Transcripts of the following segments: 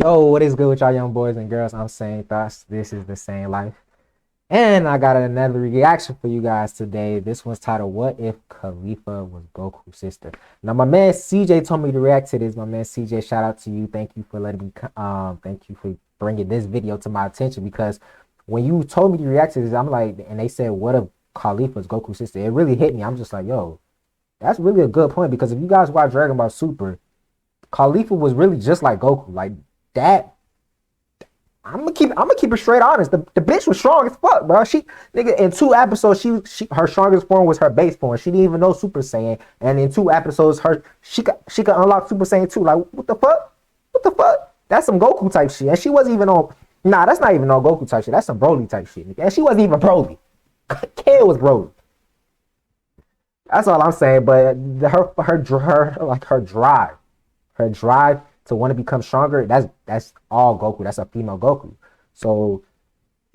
Yo, what is good with y'all young boys and girls? I'm saying thoughts. This is the same life. And I got another reaction for you guys today. This one's titled, What If Khalifa Was Goku's sister? Now, my man CJ told me to react to this. My man CJ, shout out to you. Thank you for letting me, thank you for bringing this video to my attention, because when you told me to react to this, I'm like, and they said, what if Khalifa's Goku's sister? It really hit me. I'm just like, yo, that's really a good point, because if you guys watch Dragon Ball Super, Caulifla was really just like Goku. Like that. I'm gonna keep it straight honest. The bitch was strong as fuck, bro. She nigga in 2 episodes, she her strongest form was her base form. She didn't even know Super Saiyan. And in 2 episodes, she could unlock Super Saiyan 2. Like, what the fuck? What the fuck? That's some Goku type shit. And she wasn't even on. Nah, that's not even on Goku type shit. That's some Broly type shit. Nigga. And she wasn't even Broly. Kid was Broly. That's all I'm saying. But her drive to want to become stronger, that's all Goku. That's a female Goku. So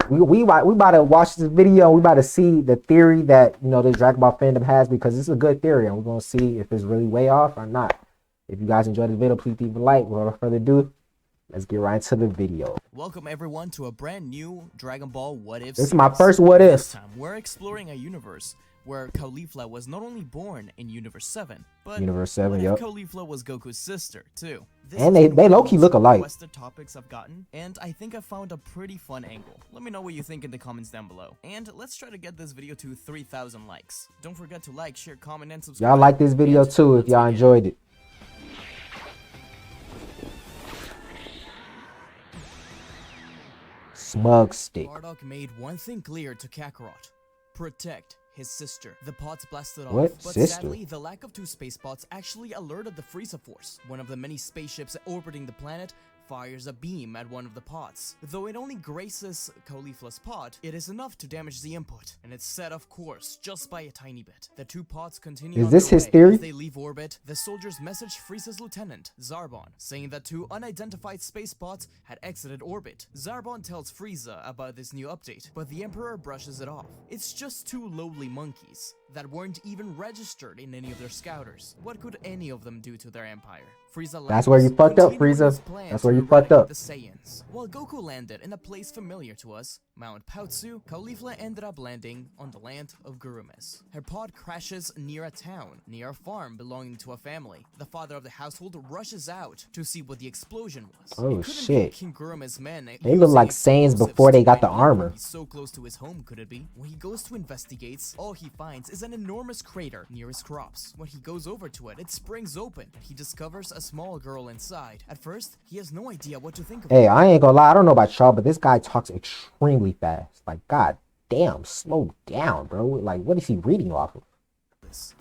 we about to watch this video. We about to see the theory that the Dragon Ball fandom has, because it's a good theory, and we're gonna see if it's really way off or not. If you guys enjoyed this video, please leave a like. Without further ado, let's get right into the video. Welcome everyone to a brand new Dragon Ball What If This series. is my first What If. This time we're exploring a universe where Caulifla was not only born in Universe 7, but Universe 7, what yep. if Caulifla was Goku's sister too? This And has they been one of low-key the look most alike. requested topics I've gotten, and I think I found a pretty fun angle. Let me know what you think in the comments down below. And let's try to get this video to 3,000 likes. Don't forget to like, share, comment, and subscribe. Y'all like this video And too if let's y'all begin. enjoyed it. Smug stick. Bardock made one thing clear to Kakarot: protect his sister. The pods blasted off, What? but Sister? sadly, the lack of 2 space pods actually alerted the Frieza Force. One of the many spaceships orbiting the planet fires a beam at one of the pods. Though it only graces Caulifla's pod, it is enough to damage the input, and it's set off course just by a tiny bit. The 2 pods continue Is on this their his way. theory? As they leave orbit, the soldiers message Frieza's lieutenant, Zarbon, saying that 2 unidentified space pods had exited orbit. Zarbon tells Frieza about this new update, but the Emperor brushes it off. It's just 2 lowly monkeys that weren't even registered in any of their scouters. What could any of them do to their empire? Frieza That's where you lands, fucked up, continuing Frieza. his plan That's to where you fucked eradicate up. the Saiyans. While Goku landed in a place familiar to us, Mount Pautsu, Caulifla ended up landing on the land of Gurumis. Her pod crashes near a town, near a farm belonging to a family. The father of the household rushes out to see what the explosion was. Oh, It couldn't shit. be King Gurumis' men They look like using Saiyans before they got the explosives to armor. be so close to his home, could it be? When he goes to investigate, all he finds is an enormous crater near his crops. When he goes over to it, it springs open, and he discovers a small girl inside. At first, he has no idea what to think of Hey, her. I ain't gonna lie. I don't know about y'all, but this guy talks extremely fast. Like, god damn, slow down, bro. Like, what is he reading off of?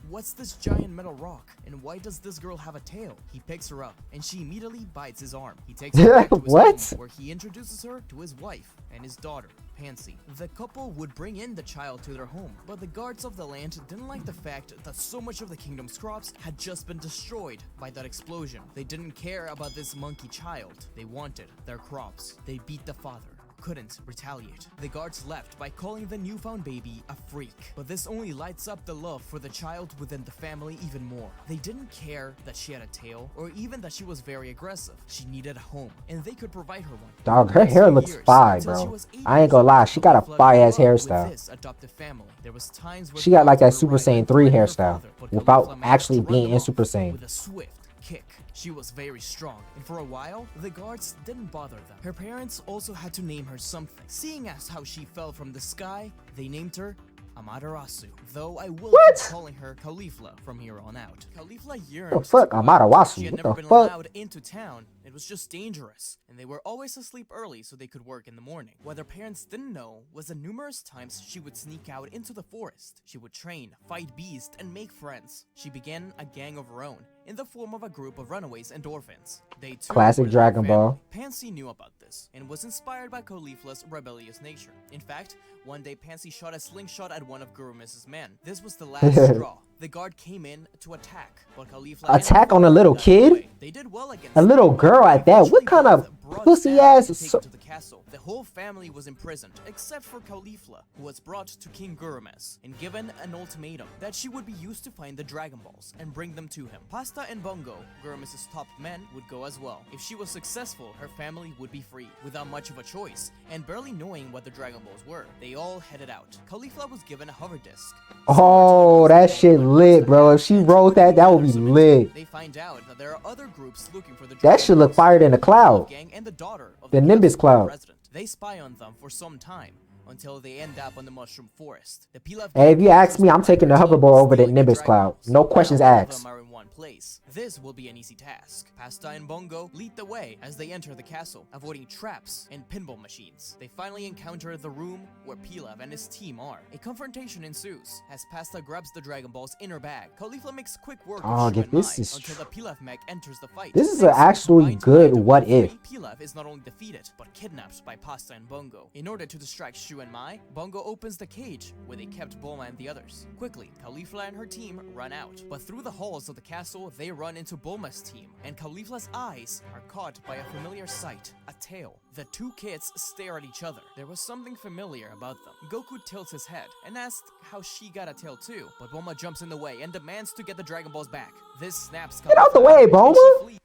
What's this giant metal rock? And why does this girl have a tail? He picks her up, and she immediately bites his arm. He takes her back to his What? home, where he introduces her to his wife and his daughter, Pansy. The couple would bring in the child to their home, but the guards of the land didn't like the fact that so much of the kingdom's crops had just been destroyed by that explosion. They didn't care about this monkey child. They wanted their crops. They beat the father. Couldn't retaliate. The guards left by calling the newfound baby a freak, but this only lights up the love for the child within the family even more. They didn't care that she had a tail, or even that she was very aggressive. She needed a home, and they could provide her one. Dog, her Next hair few looks years, fire, until she bro. was 8 I ain't years gonna lie. old, She got a Caulifla fire-ass grew up with hairstyle. this adoptive family. There was times where She got like that thoughts Super were right Saiyan 3 behind her hairstyle father, but without Caulifla managed actually to run being them in off Super Saiyan. with a swift kick. She was very strong, and for a while, the guards didn't bother them. Her parents also had to name her something. Seeing as how she fell from the sky, they named her Amaterasu, though I will What? keep calling her Caulifla from here on out. Caulifla yearned The fuck, to go Amaterasu? out. She had What never the been fuck? allowed into town. It was just dangerous, and they were always asleep early so they could work in the morning. What their parents didn't know was the numerous times she would sneak out into the forest. She would train, fight beasts, and make friends. She began a gang of her own, in the form of a group of runaways and orphans. They too Classic were their Dragon Ball. family. Pansy knew about this, and was inspired by Caulifla's rebellious nature. In fact, one day Pansy shot a slingshot at one of Gurumis' men. This was the last straw. The guard came in to attack, but Caulifla and Attack her on a father little got kid? away. They did well against A little girl at that? What kind of pussy ass? to the castle. The whole family was imprisoned, except for Caulifla, who was brought to King Gurames and given an ultimatum that she would be used to find the Dragon Balls and bring them to him. Pasta and Bongo, Gurames' top men, would go as well. If she was successful, her family would be free. Without much of a choice, and barely knowing what the Dragon Balls were, they all headed out. Caulifla was given a hover disc. Oh, that shit lit, bro. If she wrote that, that would be lit. They find out that there are other groups looking for the That should look fire in the cloud. gang and the daughter of The Nimbus cloud. president. They spy on them for some time until they end up on the Mushroom Forest. The Pilaf Hey, if you ask me, I'm taking the hoverboard over the Nimbus cloud. No questions asked. Are in one place. This will be an easy task. Pasta and Bongo lead the way as they enter the castle, avoiding traps and pinball machines. They finally encounter the room where Pilaf and his team are. A confrontation ensues as Pasta grabs the Dragon Balls in her bag. Caulifla makes quick work Oh, of Shu and this Mai is until the Pilaf mech enters the fight. This is Thanks an to actually combined good might of what all three, if. Pilaf is not only defeated, but kidnapped by Pasta and Bongo. In order to distract Shu and Mai, Bongo opens the cage where they kept Bulma and the others. Quickly, Caulifla and her team run out, but through the halls of the castle, they run into Bulma's team, and Caulifla's eyes are caught by a familiar sight, a tail. The two kids stare at each other. There was something familiar about them. Goku tilts his head and asks how she got a tail too, but Bulma jumps in the way and demands to get the Dragon Balls back. This snaps Caulifla. Get out the way, and she Bulma. flees.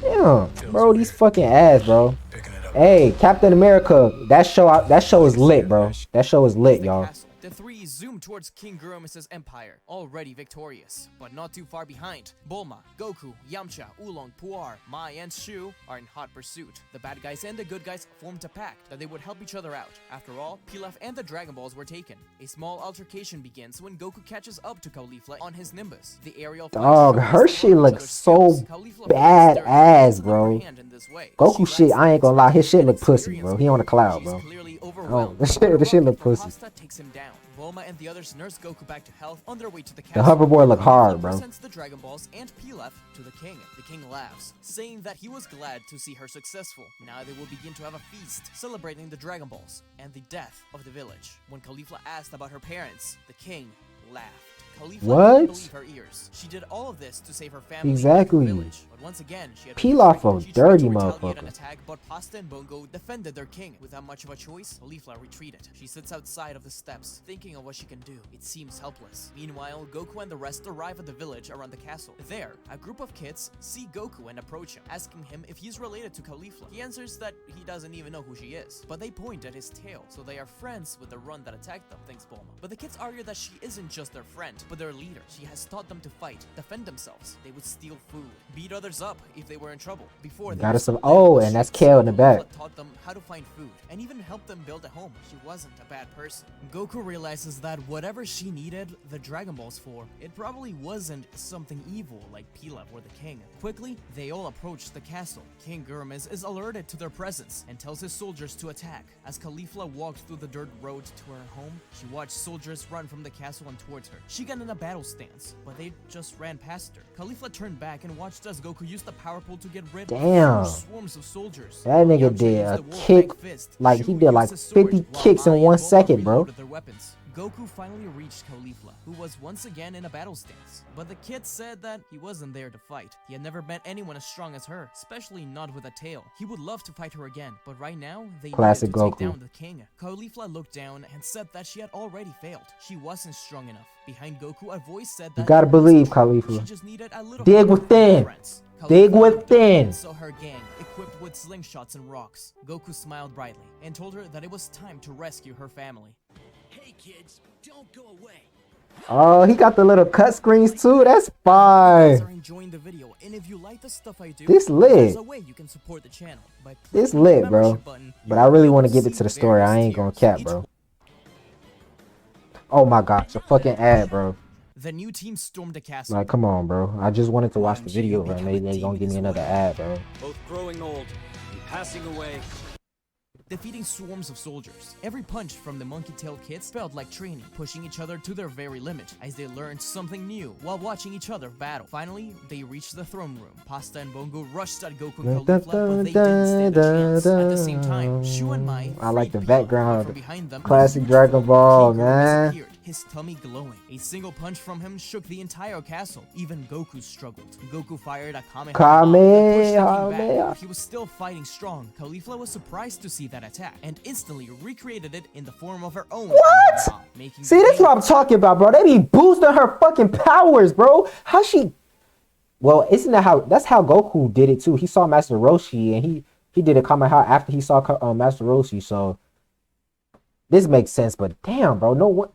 Damn, bro, these fucking ass, bro. Hey, Captain America, that show is lit, bro. That show is lit, y'all. The three zoom towards King Gurames' empire, already victorious, but not too far behind. Bulma, Goku, Yamcha, Oolong, Puar, Mai, and Shu are in hot pursuit. The bad guys and the good guys formed a pact that they would help each other out. After all, Pilaf and the Dragon Balls were taken. A small altercation begins when Goku catches up to Caulifla on his Nimbus. The aerial fight Dog, shows her the shit strong looks so Caulifla plays their badass, upper bro. hand in this way. Goku She shit, lacks I ain't gonna lie, his shit look experience, pussy, bro. He on the cloud, She's bro. clearly Oh, overwhelmed. the shit look pussy. Pasta takes him down. Bulma and the others nurse Goku back to health on their way to the The castle. hoverboard look hard, Caulifla bro. presents the Dragon Balls and Pilaf to the king. The king laughs, saying that he was glad to see her successful. Now they will begin to have a feast, celebrating the Dragon Balls and the death of the village. When Caulifla asked about her parents, the king laughed. Caulifla What? didn't believe her ears. She did all of this to save her family Exactly. and her village. But once again, she had Peel off a She tried dirty to retaliate motherfucker. an attack, but Pasta and Bongo defended their king. Without much of a choice, Caulifla retreated. She sits outside of the steps, thinking of what she can do. It seems helpless. Meanwhile, Goku and the rest arrive at the village around the castle. There, a group of kids see Goku and approach him, asking him if he's related to Caulifla. He answers that he doesn't even know who she is, but they point at his tail, so they are friends with the run that attacked them, thanks Bulma. But the kids argue that she isn't just their friend, but their leader. She has taught them to fight, defend themselves. They would steal food, beat others up if they were in trouble. Before they Got used us some. to Oh, live and that's sheets. Kale in the back. Caulifla taught them how to find food and even helped them build a home. She wasn't a bad person. Goku realizes that whatever she needed the Dragon Balls for, it probably wasn't something evil like Pilaf or the king. Quickly, they all approach the castle. King Gurames is alerted to their presence and tells his soldiers to attack. As Caulifla walked through the dirt road to her home, she watched soldiers run from the castle and towards her. She got in a battle stance, but they just ran past her. Caulifla turned back and watched as Goku used the power pole to get rid Damn. of huge swarms of soldiers. That nigga Yamcha did used a the wolf kick, big fist. like, Shu he did like used his sword, 50 while kicks in Mai and 1 Bulma second, bro. reloaded their weapons. Goku finally reached Caulifla, who was once again in a battle stance. But the kid said that he wasn't there to fight. He had never met anyone as strong as her, especially not with a tail. He would love to fight her again, but right now, they Classic needed to take Goku. down the king. Caulifla looked down and said that she had already failed. She wasn't strong enough. Behind Goku, a voice said that You gotta she was believe, strong. Caulifla. She just needed a little Dig help from her within. friends. Dig Caulifla looked up within. and saw her gang equipped with slingshots and rocks. Goku smiled brightly and told her that it was time to rescue her family. Hey kids, don't go away. Oh, he got the little cut screens too. That's You guys fire. are enjoying the video, and if you like the stuff I do, This lit. there's a way you can support the channel by This clicking the lit, bro. membership button. But I really want to give it to the story. I ain't gonna cap, bro. Oh my gosh, a fucking ad, bro. The new team stormed the castle. Like, come on, bro. I just wanted to watch the video, and they gonna give me another ad, bro. Both growing old and passing away. Defeating swarms of soldiers. Every punch from the monkey-tailed kids felt like training, pushing each other to their very limit as they learned something new while watching each other battle. Finally, they reached the throne room. Pasta and Bongo rushed at Goku and Caulifla, but they didn't stand a chance. At the same time, Shu and Mai I like freed the Pilaf, background. but from behind them, Classic huge Dragon hole. Ball, King Gurames man. appeared. his tummy glowing. A single punch from him shook the entire castle. Even Goku struggled. Goku fired a Kamehameha that pushed the king back. But he was still fighting strong. Caulifla was surprised to see that attack and instantly recreated it in the form of her own What? making See, this is what I'm talking about, bro. They be boosting her fucking powers, bro. How she... Well, isn't that how... That's how Goku did it, too. He saw Master Roshi, and he did a Kamehameha after he saw Master Roshi, so... This makes sense, but damn, bro. No one...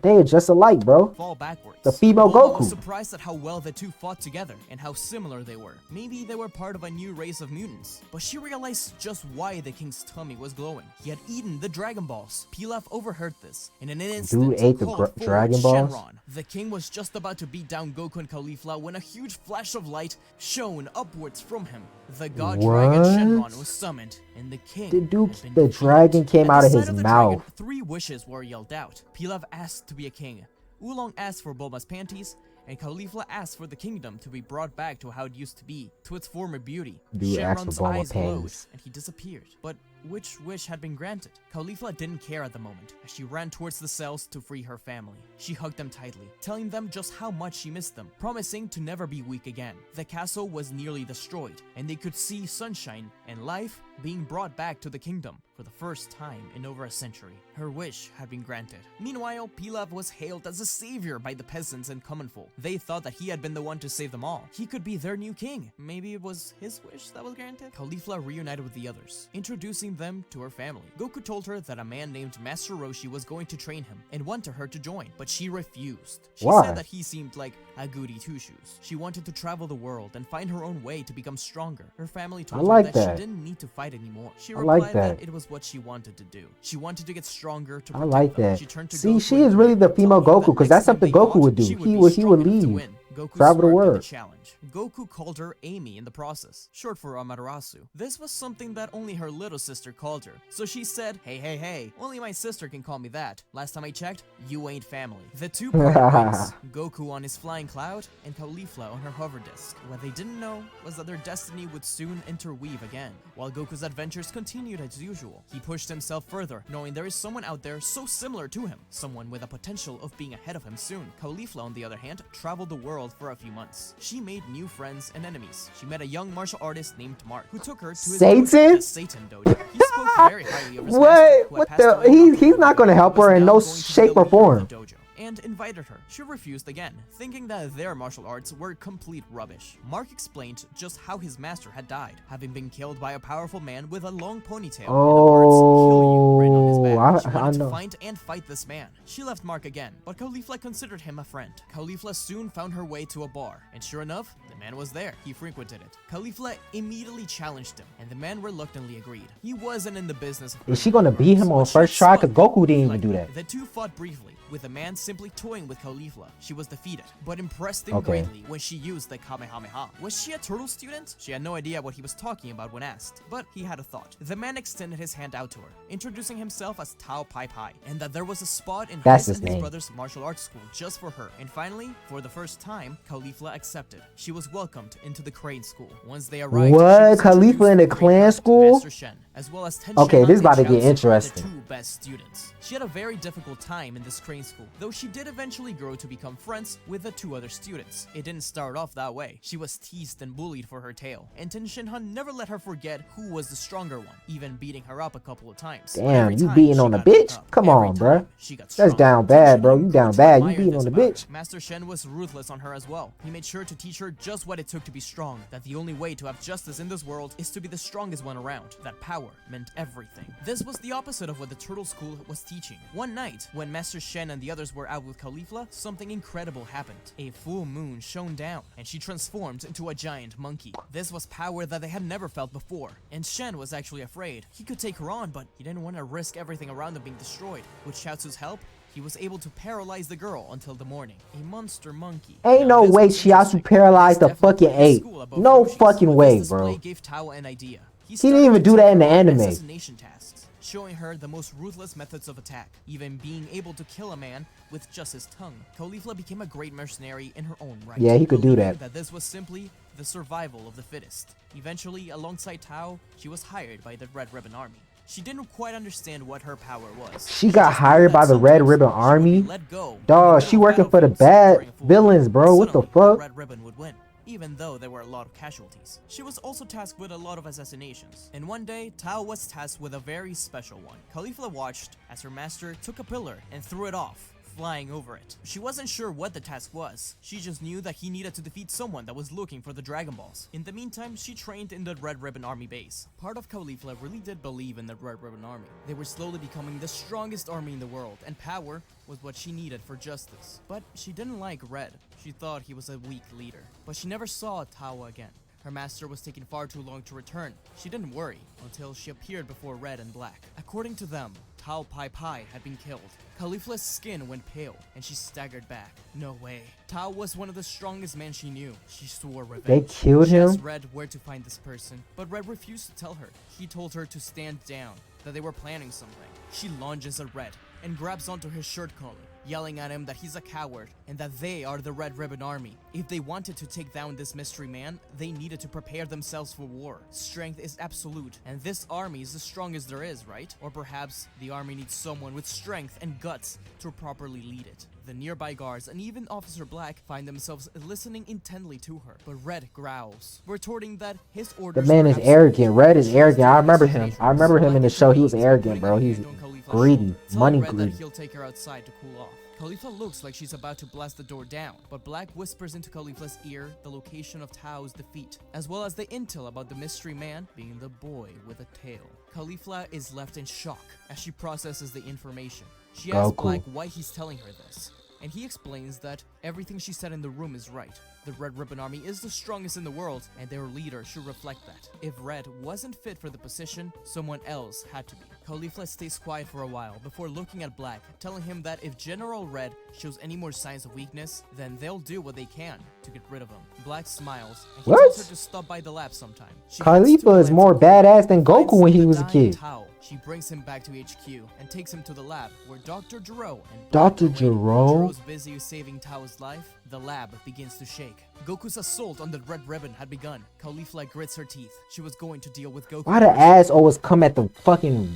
They are just alike, bro. Fall backwards. The female Bulma Goku. was surprised at how well the two fought together and how similar they were. Maybe they were part of a new race of mutants. But she realized just why the king's tummy was glowing. He had eaten the Dragon Balls. Pilaf overheard this. In an instant, Dude ate the called Dragon forward Balls? Shenron. The king was just about to beat down Goku and Caulifla when a huge flash of light shone upwards from him. The god dragon What? Shenron was summoned, and the king The dude, had been the defeated. dragon came At out the of his sight the mouth. dragon, 3 wishes were yelled out. Pilaf asked to be a king. Oolong asked for Bulma's panties, and Caulifla asked for the kingdom to be brought back to how it used to be, to its former beauty. Dude asked for Shenron's Bulma eyes glowed, panties. and he disappeared. But which wish had been granted? Caulifla didn't care at the moment, as she ran towards the cells to free her family. She hugged them tightly, telling them just how much she missed them, promising to never be weak again. The castle was nearly destroyed, and they could see sunshine and life being brought back to the kingdom for the first time in over a century. Her wish had been granted. Meanwhile, Pilaf was hailed as a savior by the peasants and common folk. They thought that he had been the one to save them all. He could be their new king. Maybe it was his wish that was granted? Caulifla reunited with the others, introducing them to her family. Goku told her that a man named Master Roshi was going to train him and wanted her to join, but she refused. She Why? said that he seemed like a goody two-shoes. She wanted to travel the world and find her own way to become stronger. Her family told like her that that. she didn't need to fight anymore. She I like replied that. it was what she wanted to do. She wanted to get stronger to I protect like them. that. She turned to See, Goku she and is really the told female him that Goku, because next that's time something they Goku fought, would do. she He be would strong enough to leave. win. Goku Travel the smirked at world. the challenge. Goku called her Amy in the process, short for Amaterasu. This was something that only her little sister called her. So she said, hey, only my sister can call me that. Last time I checked, you ain't family. The two parted ways, Goku on his flying cloud and Caulifla on her hover disc. What they didn't know was that their destiny would soon interweave again. While Goku's adventures continued as usual, he pushed himself further, knowing there is someone out there so similar to him, someone with a potential of being ahead of him soon. Caulifla, on the other hand, traveled the world for a few months. She made new friends and enemies. She met a young martial artist named Mark, who took her to his Satan? dojo, the Satan Dojo. He spoke very highly of his master, What? who had What passed the? away not He's long not ago, gonna help and was her in now no going to be shape the or leader of form. the dojo, and invited her. She refused again, thinking that their martial arts were complete rubbish. Mark explained just how his master had died, having been killed by a powerful man with a long ponytail and the words "kill you" written on his back. She wanted to know. find and fight this man. She left Mark again, but Caulifla considered him a friend. Caulifla soon found her way to a bar, and sure enough, the man was there. He frequented it. Caulifla immediately challenged him, and the man reluctantly agreed. He wasn't in the business of Is she gonna beat him on but she first try? spun Cause Goku didn't even like do that. The two fought briefly, with the man simply toying with Caulifla. She was defeated, but impressed him Okay. greatly when she used the Kamehameha. Was she a turtle student? She had no idea what he was talking about when asked, but he had a thought. The man extended his hand out to her, introducing himself as Tao Pai Pai, and that there was a spot in That's his his and his name. brother's martial arts school just for her. And finally, for the first time, Caulifla accepted. She was welcomed into the Crane School. Once they arrived, What? she was Caulifla introduced in the to clan Great school? Master Shen, as well as Ten Okay, Shenron this is about to and get Chaozu, the interesting. two best students. She had a very difficult time in this Crane School, though she did eventually grow to become friends with the two other students. It didn't start off that way. She was teased and bullied for her tail, and Ten Shinhan never let her forget who was the stronger one, even beating her up a couple of times. But Damn, every you time, beating she on a got back bitch? up. Come Every on, time, bruh. she got That's stronger. down Ten bad, bro. Shinhan You grew down to bad. You admire beating this on the about her. bitch. Master Shen was ruthless on her as well. He made sure to teach her just what it took to be strong, that the only way to have justice in this world is to be the strongest one around, that power meant everything. This was the opposite of what the Turtle School was teaching. One night, when Master Shen and the others were out with Caulifla, something incredible happened. A full moon shone down, and she transformed into a giant monkey. This was power that they had never felt before, and Shen was actually afraid. He could take her on, but he didn't want to risk everything around him being destroyed. With Chaozu's help, he was able to paralyze the girl until the morning. A monster monkey. Ain't Now, no this way was Chiaotzu interesting. paralyzed This the fucking definitely put his ape. school above No Roshi's. fucking But way, this display bro. gave Tao an idea. He didn't even started do to that take in the her on anime. assassination tasks, showing her the most ruthless methods of attack, even being able to kill a man with just his tongue. Caulifla became a great mercenary in her own right. Yeah, he could do believing that. this was simply the survival of the fittest. Eventually, alongside Tao, she was hired by the Red Ribbon Army. She didn't quite understand what her power was. She got just knew hired that by the Red sometimes Ribbon she would be Army. let go in the Dog, middle she of working for the battlefields bad during a full villains, battle. bro. What the Suddenly, fuck? Red Ribbon would win, even though there were a lot of casualties. She was also tasked with a lot of assassinations. And one day, Tao was tasked with a very special one. Caulifla watched as her master took a pillar and threw it off, flying over it. She wasn't sure what the task was. She just knew that he needed to defeat someone that was looking for the Dragon Balls. In the meantime, she trained in the Red Ribbon Army base. Part of Caulifla really did believe in the Red Ribbon Army. They were slowly becoming the strongest army in the world, and power was what she needed for justice. But she didn't like Red. She thought he was a weak leader. But she never saw Tao again. Her master was taking far too long to return. She didn't worry until she appeared before Red and Black. According to them, Tao Pai Pai had been killed. Caulifla's skin went pale, and she staggered back. No way. Tao was one of the strongest men she knew. She swore revenge. They killed She asked him? Red where to find this person, but Red refused to tell her. He told her to stand down, that they were planning something. She lunges at Red and grabs onto his shirt collar, yelling at him that he's a coward and that they are the Red Ribbon Army. If they wanted to take down this mystery man, they needed to prepare themselves for war. Strength is absolute, and this army is the strongest there is, right? Or perhaps the army needs someone with strength and guts to properly lead it. The nearby guards and even Officer Black find themselves listening intently to her, but Red growls, retorting that his The orders man are is absolute. arrogant. Red is She arrogant. I remember still him. hesitates. I remember him in the Black show. He was agrees, arrogant, putting bro. a He's hand on Caulifla's greedy. shoulder, telling Money Red that greedy. he'll take her outside to cool off. Caulifla looks like she's about to blast the door down, but Black whispers into Caulifla's ear the location of Tao's defeat, as well as the intel about the mystery man being the boy with a tail. Caulifla is left in shock as she processes the information. She asks Goku. Black why he's telling her this, and he explains that everything she said in the room is right. The Red Ribbon Army is the strongest in the world, and their leader should reflect that. If Red wasn't fit for the position, someone else had to be. Caulifla stays quiet for a while before looking at Black, telling him that if General Red shows any more signs of weakness, then they'll do what they can to get rid of him. Black smiles, and he What? tells her to stop by the lab sometime. She heads to the Caulifla is lab more to badass than finds Goku when he the was a dying kid. Tao. She brings him back to HQ and takes him to the lab where Dr. Gero and Dr. Black are waiting. Gero? Gero's busy saving Tao's life. The lab begins to shake. Goku's assault on the Red Ribbon had begun. Caulifla grits her teeth. She was going to deal with Goku. Why the ass always come at the fucking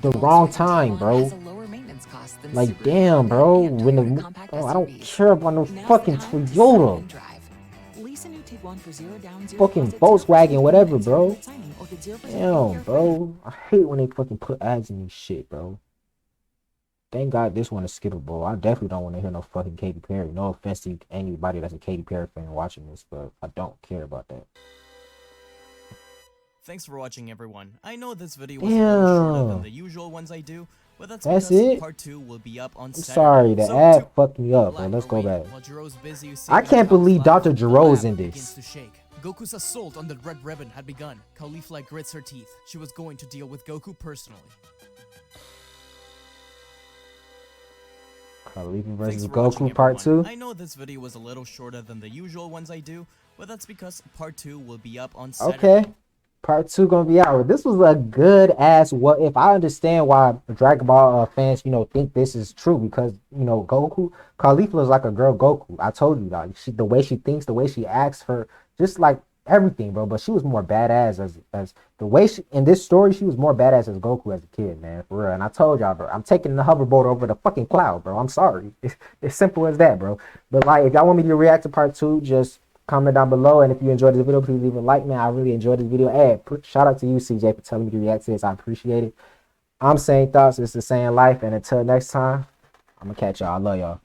the wrong time, bro? Has a lower maintenance cost than Like, Subaru damn, bro. and When Toyota the compact I don't SUVs. care about no Now's fucking the time to sign Toyota, and drive. Lease a new Tiguan for $0 down, $0 fucking deposit, Volkswagen, 0% whatever, at bro. signing, or get 0% Damn, year bro. I hate when they fucking put ads in this shit, bro. Thank God this one is skippable. I definitely don't want to hear no fucking Katy Perry. No offense to anybody that's a Katy Perry fan watching this, but I don't care about that. Thanks for watching, everyone. I know this video was a little shorter than Damn. the usual ones I do, but that's That's because it? part 2 will be up on I'm Saturday. sorry, the So, ad to fucked me up, bro. Black Let's are go waiting back. while Gero's busy I saving can't Tao's believe life. Dr. The Gero's lab in begins this. to shake. Goku's assault on the Red Ribbon had begun. Caulifla grits her teeth. She was going to deal with Goku personally. Caulifla Thanks versus for watching, Goku Part everyone. 2. I know this video was a little shorter than the usual ones I do, but that's because part 2 will be up on Saturday. Okay. Part 2 gonna be out. This was a good ass what if. I understand why Dragon Ball fans, think this is true because, Goku, Caulifla is like a girl Goku. I told you that. The way she thinks, the way she acts, her, just like everything, bro. But she was more badass as the way she, in this story, she was more badass as Goku as a kid, man, for real. And I told y'all, bro, I'm taking the hoverboard over the fucking cloud, bro. I'm sorry. It's simple as that, bro. But like, if y'all want me to react to part 2, just comment down below, and if you enjoyed this video, please leave a like, man. I really enjoyed this video. Hey, shout out to you, CJ, for telling me to react to this. I appreciate it. I'm saying thoughts. This is saying life, and until next time, I'm gonna catch y'all. I love y'all.